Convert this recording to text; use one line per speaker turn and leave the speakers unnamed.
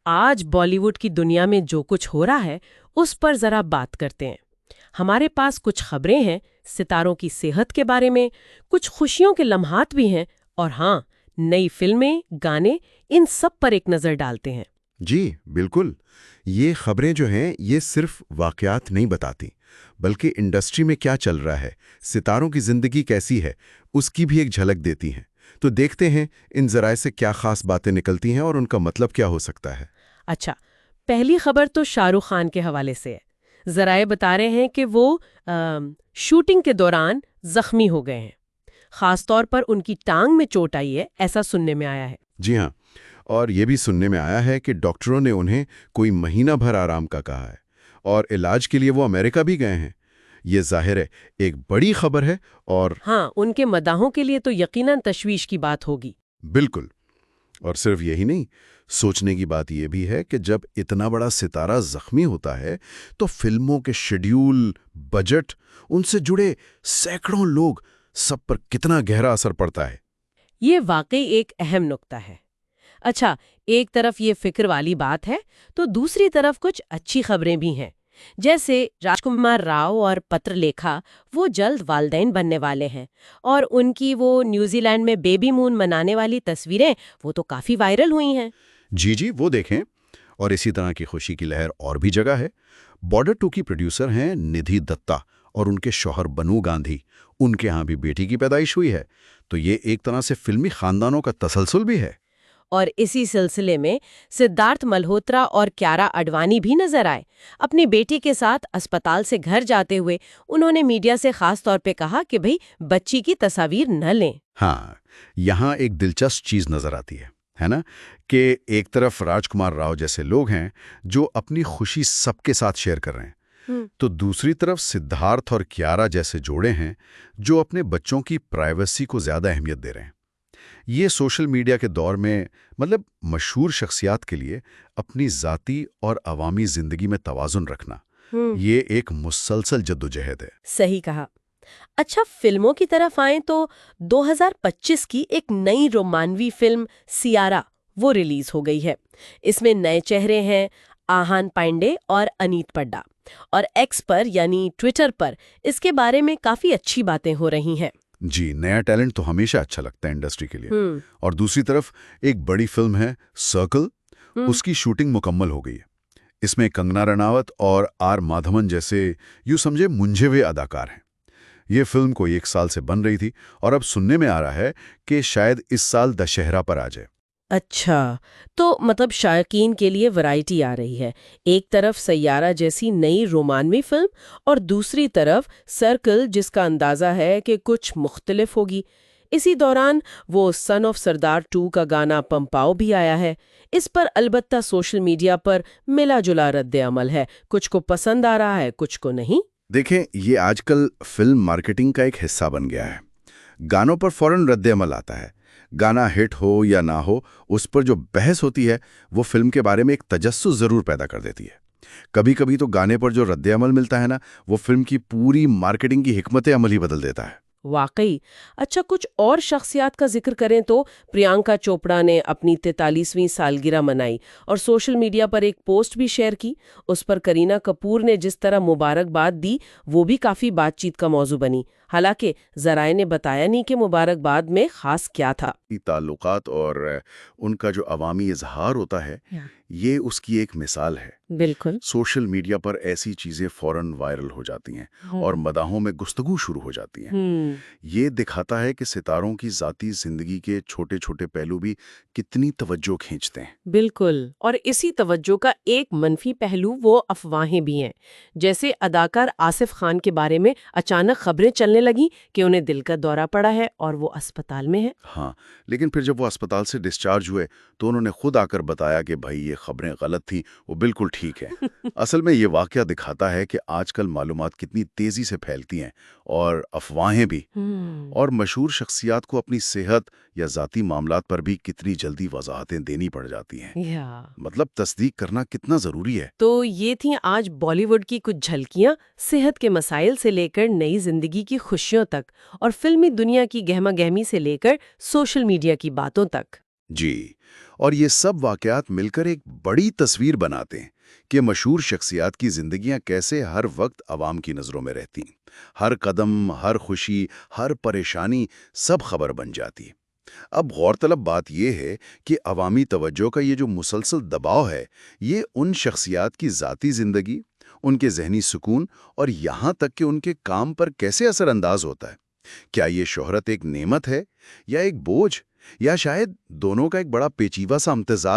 آج بالی ووڈ کی دنیا میں جو کچھ ہو رہا ہے اس پر ذرا بات کرتے ہیں۔ ہمارے پاس کچھ خبریں ہیں ستاروں کی صحت کے بارے میں، کچھ خوشیوں کے لمحات بھی ہیں، اور ہاں، نئی فلمیں، گانے، ان سب پر ایک نظر ڈالتے ہیں۔
جی بالکل، یہ خبریں جو ہیں یہ صرف واقعات نہیں بتاتی، بلکہ انڈسٹری میں کیا چل رہا ہے، ستاروں کی زندگی کیسی ہے، اس کی بھی ایک جھلک دیتی ہیں۔ تو دیکھتے ہیں ان ذرائع سے کیا خاص باتیں نکلتی ہیں اور ان کا مطلب کیا ہو سکتا ہے۔
اچھا، پہلی خبر تو شاہ رخ خان کے حوالے سے ہے۔ ذرائع بتا رہے ہیں کہ وہ شوٹنگ کے دوران زخمی ہو گئے ہیں، خاص طور پر ان کی ٹانگ میں چوٹ آئی ہے، ایسا سننے میں آیا ہے۔
جی ہاں، اور یہ بھی سننے میں آیا ہے کہ ڈاکٹروں نے انہیں کوئی مہینہ بھر آرام کا کہا ہے، اور علاج کے لیے وہ امریکہ بھی گئے ہیں۔ یہ ظاہر ہے ایک بڑی خبر ہے، اور
ہاں، ان کے مداحوں کے لیے تو یقیناً تشویش کی بات ہوگی۔
بالکل، اور صرف یہی نہیں، سوچنے کی بات یہ بھی ہے کہ جب اتنا بڑا ستارہ زخمی ہوتا ہے تو فلموں کے شیڈیول، بجٹ، ان سے جڑے سینکڑوں لوگ، سب پر کتنا گہرا اثر پڑتا ہے۔
یہ واقعی ایک اہم نکتہ ہے۔ اچھا، ایک طرف یہ فکر والی بات ہے تو دوسری طرف کچھ اچھی خبریں بھی ہیں، جیسے راج کمار راؤ اور پتر لیکھا وہ جلد والدین بننے والے ہیں، اور ان کی وہ نیوزی لینڈ میں بیبی مون منانے والی تصویریں وہ تو کافی وائرل ہوئی ہیں۔
جی وہ دیکھیں، اور اسی طرح کی خوشی کی لہر اور بھی جگہ ہے۔ بارڈر 2 کی پروڈیوسر ہیں ندھی دتا، اور ان کے شوہر بنو گاندھی، ان کے ہاں بھی بیٹی کی پیدائش ہوئی ہے، تو یہ ایک طرح سے فلمی خاندانوں کا تسلسل بھی ہے۔
اور اسی سلسلے میں سدھارتھ ملہوترا اور کیارا اڈوانی بھی نظر آئے۔ اپنی بیٹی کے ساتھ اسپتال سے گھر جاتے ہوئے انہوں نے میڈیا سے خاص طور پہ کہا کہ بھئی بچی کی تصاویر نہ لیں۔
ہاں، یہاں ایک دلچسپ چیز نظر آتی ہے نا، کہ ایک طرف راج کمار راؤ جیسے لوگ ہیں جو اپنی خوشی سب کے ساتھ شیئر کر رہے ہیں، تو دوسری طرف سدھارتھ اور کیارا جیسے جوڑے ہیں جو اپنے بچوں کی پرائیویسی کو زیادہ اہمیت دے رہے ہیں۔ یہ سوشل میڈیا کے دور میں مشہور شخصیات کے لیے اپنی ذاتی اور عوامی زندگی میں توازن رکھنا، یہ ایک مسلسل جدوجہد ہے۔
صحیح کہا۔ اچھا، فلموں کی طرف آئیں تو 2025 کی ایک نئی رومانوی فلم سیارہ وہ ریلیز ہو گئی ہے۔ اس میں نئے چہرے ہیں، آہان پانڈے اور انیت پڈا، اور ایکس پر یعنی ٹویٹر پر اس کے بارے میں کافی اچھی باتیں ہو رہی ہیں۔
جی، نیا ٹیلنٹ تو ہمیشہ اچھا لگتا ہے انڈسٹری کے لیے۔ اور دوسری طرف ایک بڑی فلم ہے سرکل، اس کی شوٹنگ مکمل ہو گئی ہے۔ اس میں کنگنا رناوت اور آر مادھون جیسے یوں سمجھے منجھے ہوئے اداکار ہیں۔ یہ فلم کوئی 1 سال سے بن رہی تھی، اور اب سننے میں آ رہا ہے کہ شاید اس سال دشہرا پر آ جائے۔
اچھا، تو شائقین کے لیے ورائٹی آ رہی ہے، ایک طرف سیارہ جیسی نئی رومانوی فلم اور دوسری طرف سرکل جس کا اندازہ ہے کہ کچھ مختلف ہوگی۔ اسی دوران وہ سن آف سردار 2 کا گانا پمپاؤ بھی آیا ہے۔ اس پر البتہ سوشل میڈیا پر ملا جلا رد عمل ہے، کچھ کو پسند آ رہا ہے، کچھ کو نہیں۔
دیکھیں، یہ آج کل فلم مارکیٹنگ کا ایک حصہ بن گیا ہے۔ گانوں پر فوراً رد عمل آتا ہے، گانا ہٹ ہو یا نہ ہو، اس پر جو بحث ہوتی ہے وہ فلم کے بارے میں ایک تجسس ضرور پیدا کر دیتی ہے۔ کبھی کبھی تو گانے پر جو رد عمل ملتا ہے نا، وہ فلم کی پوری مارکیٹنگ کی حکمت عمل ہی بدل دیتا ہے۔
واقعی۔ اچھا، کچھ اور شخصیات کا ذکر کریں تو پریانکا چوپڑا نے اپنی 43ویں سالگرہ منائی اور سوشل میڈیا پر ایک پوسٹ بھی شیئر کی۔ اس پر کرینہ کپور نے جس طرح مبارکباد دی وہ بھی کافی بات چیت کا موضوع بنی، حالانکہ ذرائع نے بتایا نہیں کہ مبارکباد میں خاص کیا تھا۔
تعلقات اور ان کا جو عوامی اظہار ہوتا ہے، یہ اس کی ایک مثال ہے۔
بالکل،
سوشل میڈیا پر ایسی چیزیں فوراً وائرل ہو جاتی ہیں اور مداحوں میں گفتگو شروع ہو جاتی ہیں۔ یہ دکھاتا ہے کہ ستاروں کی ذاتی زندگی کے چھوٹے چھوٹے پہلو بھی کتنی توجہ کھینچتے ہیں۔
بالکل، اور اسی توجہ کا ایک منفی پہلو وہ افواہیں بھی ہیں، جیسے اداکار آصف خان کے بارے میں اچانک خبریں چلنے لگیں کہ انہیں دل کا دورہ پڑا ہے اور وہ اسپتال میں ہے۔
ہاں، لیکن پھر جب وہ اسپتال سے ڈسچارج ہوئے تو انہوں نے خود آ کر بتایا کہ بھائی یہ خبریں غلط تھیں، وہ بالکل ٹھیک ہے۔ اصل میں یہ واقعہ دکھاتا ہے کہ آج کل معلومات کتنی تیزی سے پھیلتی ہیں، اور افواہیں بھی، اور مشہور شخصیات کو اپنی صحت یا ذاتی معاملات پر بھی کتنی جلدی وضاحتیں دینی پڑ جاتی ہیں۔ تصدیق کرنا کتنا ضروری ہے۔
تو یہ تھیں آج بالی ووڈ کی کچھ جھلکیاں، صحت کے مسائل سے لے کر نئی زندگی کی خوشیوں تک، اور فلمی دنیا کی گہما گہمی سے لے کر سوشل میڈیا کی باتوں تک۔
جی، اور یہ سب واقعات مل کر ایک بڑی تصویر بناتے ہیں کہ مشہور شخصیات کی زندگیاں کیسے ہر وقت عوام کی نظروں میں رہتی، ہر قدم، ہر خوشی، ہر پریشانی سب خبر بن جاتی۔ اب غور طلب بات یہ ہے کہ عوامی توجہ کا یہ جو مسلسل دباؤ ہے، یہ ان شخصیات کی ذاتی زندگی، ان کے ذہنی سکون اور یہاں تک کہ ان کے کام پر کیسے اثر انداز ہوتا ہے۔ کیا یہ شہرت ایک نعمت ہے یا ایک بوجھ، یا شاید دونوں کا ایک بڑا پیچیدہ سا امتزاج؟